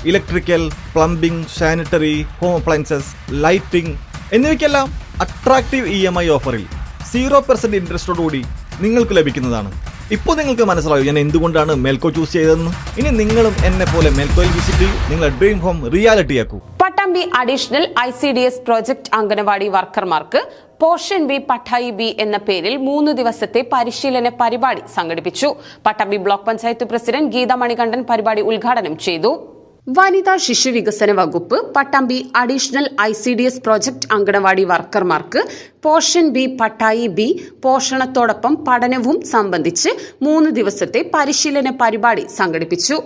Electrical, plumbing, sanitary, home appliances, lighting എന്നിവയ്ക്കെല്ലാം attractive EMI ഓഫറിൽ 0% ഇൻട്രസ്റ്റോടുകൂടി നിങ്ങൾക്ക് ലഭിക്കുന്നതാണ്. ഇപ്പോൾ നിങ്ങൾക്ക് മനസ്സിലാവും ഞാൻ എന്തുകൊണ്ടാണ് മേൽക്കോ ചൂസ് ചെയ്തതെന്ന്. ഇനി നിങ്ങളും എന്നെ പോലെ മേൽക്കോയിൽ വിസിറ്റ് ചെയ്യൂ, നിങ്ങളുടെ ഡ്രീം ഹോം റിയാലിറ്റിയാക്കൂ. Pattambi additional ICDS project anganwadi വർക്കർമാർക്ക് പോഷൻ ബി പട്ടായി ബി എന്ന പേരിൽ 3 ദിവസത്തെ പരിശീലന പരിപാടി സംഘടിപ്പിച്ചു. പട്ടാമ്പി ബ്ലോക്ക് പഞ്ചായത്ത് പ്രസിഡന്റ് ഗീത മണികണ്ഠൻ പരിപാടി ഉദ്ഘാടനം ചെയ്തു. വനിതാ ശിശു വികസന വകുപ്പ് Pattambi additional ICDS project anganwadi വർക്കർമാർക്ക് പോഷൻ ബി പട്ടായി ബി പോഷണത്തോടൊപ്പം പഠനവും സംബന്ധിച്ച് 3 ദിവസത്തെ പരിശീലന പരിപാടി സംഘടിപ്പിച്ചു.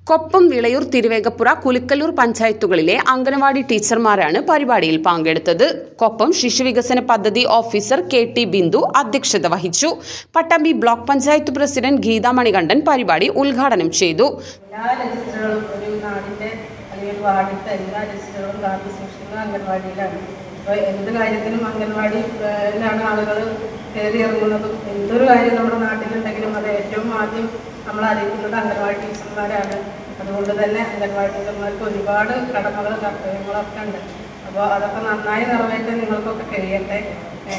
കൊപ്പം, വിളയൂർ, തിരുവേഗപ്പുറ, കുലുക്കല്ലൂർ പഞ്ചായത്തുകളിലെ അംഗനവാടി ടീച്ചർമാരാണ് പരിപാടിയിൽ പങ്കെടുത്തത്. കൊപ്പം ശിശുവികസന പദ്ധതി ഓഫീസർ KT ബിന്ദു അധ്യക്ഷത വഹിച്ചു. പട്ടാമ്പി ബ്ലോക്ക് പഞ്ചായത്ത് പ്രസിഡന്റ് ഗീത മണികണ്ഠൻ പരിപാടി ഉദ്ഘാടനം ചെയ്തു. എല്ലാ രജിസ്റ്ററുകളും ഒരു നാടിൻ്റെ അല്ലെങ്കിൽ വാർഡിലത്തെ എല്ലാ രജിസ്റ്ററുകളും കാത്തു സൂക്ഷിക്കുന്നത് അംഗൻവാടിയിലാണ്. അപ്പോൾ എന്ത് കാര്യത്തിനും അംഗൻവാടിയിലാണ് ആളുകൾ കയറി ഇറങ്ങുന്നതും. എന്തൊരു കാര്യം നമ്മുടെ നാട്ടിലുണ്ടെങ്കിലും അത് ഏറ്റവും ആദ്യം നമ്മൾ അറിയിക്കുന്നത് അംഗൻവാടി ടീച്ചർമാരാണ്. അതുകൊണ്ട് തന്നെ അംഗൻവാടി ടീച്ചർമാർക്ക് ഒരുപാട് കടമകളും കർത്തവ്യങ്ങളൊക്കെ ഉണ്ട്. അപ്പോൾ അതൊക്കെ നന്നായി നിറവേറ്റാൻ നിങ്ങൾക്കൊക്കെ കഴിയട്ടെ.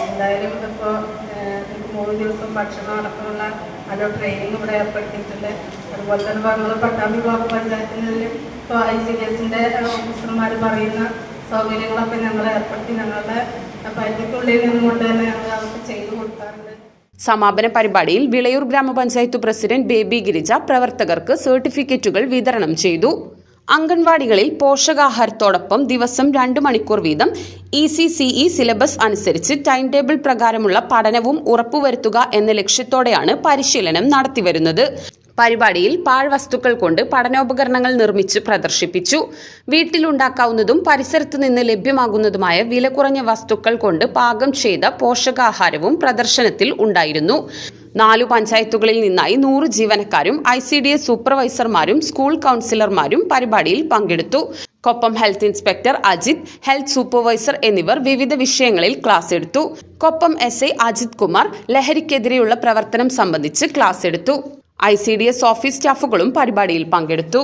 എന്തായാലും ഇപ്പോൾ 3 ദിവസം ഭക്ഷണം അടക്കമുള്ള അതോ ട്രെയിനിങ് ഇവിടെ ഏർപ്പെടുത്തിയിട്ടുണ്ട്. അതുപോലെ തന്നെ നമ്മൾ പട്ടാമ്പി ബ്ലോക്ക് പഞ്ചായത്തിലും ഇപ്പോൾ ICDSന്റെ ഓഫീസർമാർ പറയുന്ന സൗകര്യങ്ങളൊക്കെ ഞങ്ങൾ ഏർപ്പെടുത്തി ഞങ്ങളുടെ പരിധിക്കുള്ളിൽ നിന്നുകൊണ്ട് തന്നെ ഞങ്ങൾ അതൊക്കെ ചെയ്തു കൊടുക്കാറുണ്ട്. സമാപന പരിപാടിയിൽ വിളയൂർ ഗ്രാമപഞ്ചായത്ത് പ്രസിഡന്റ് ബേബി ഗിരിജ പ്രവർത്തകർക്ക് സർട്ടിഫിക്കറ്റുകൾ വിതരണം ചെയ്തു. അംഗൻവാടികളിൽ പോഷകാഹാരത്തോടൊപ്പം ദിവസം 2 മണിക്കൂർ വീതം ECCE സിലബസ് അനുസരിച്ച് ടൈം ടേബിൾ പ്രകാരമുള്ള പഠനവും ഉറപ്പുവരുത്തുക എന്ന ലക്ഷ്യത്തോടെയാണ് പരിശീലനം നടത്തിവരുന്നത്. പരിപാടിയിൽ പാഴ്വസ്തുക്കൾ കൊണ്ട് പഠനോപകരണങ്ങൾ നിർമ്മിച്ച് പ്രദർശിപ്പിച്ചു. വീട്ടിലുണ്ടാക്കാവുന്നതും പരിസരത്ത് നിന്ന് ലഭ്യമാകുന്നതുമായ വില കുറഞ്ഞ വസ്തുക്കൾ കൊണ്ട് പാകം ചെയ്ത പോഷകാഹാരവും പ്രദർശനത്തിൽ ഉണ്ടായിരുന്നു. 4 പഞ്ചായത്തുകളിൽ നിന്നായി 100 ജീവനക്കാരും ICDS സൂപ്പർവൈസർമാരും സ്കൂൾ കൗൺസിലർമാരും പരിപാടിയിൽ പങ്കെടുത്തു. കൊപ്പം health inspector Ajith, health supervisor എന്നിവർ വിവിധ വിഷയങ്ങളിൽ ക്ലാസ് എടുത്തു. കൊപ്പം SI അജിത് കുമാർ ലഹരിക്കെതിരെയുള്ള പ്രവർത്തനം സംബന്ധിച്ച് ക്ലാസ് എടുത്തു. ICDS ഓഫീസ് സ്റ്റാഫുകളും പരിപാടിയിൽ പങ്കെടുത്തു.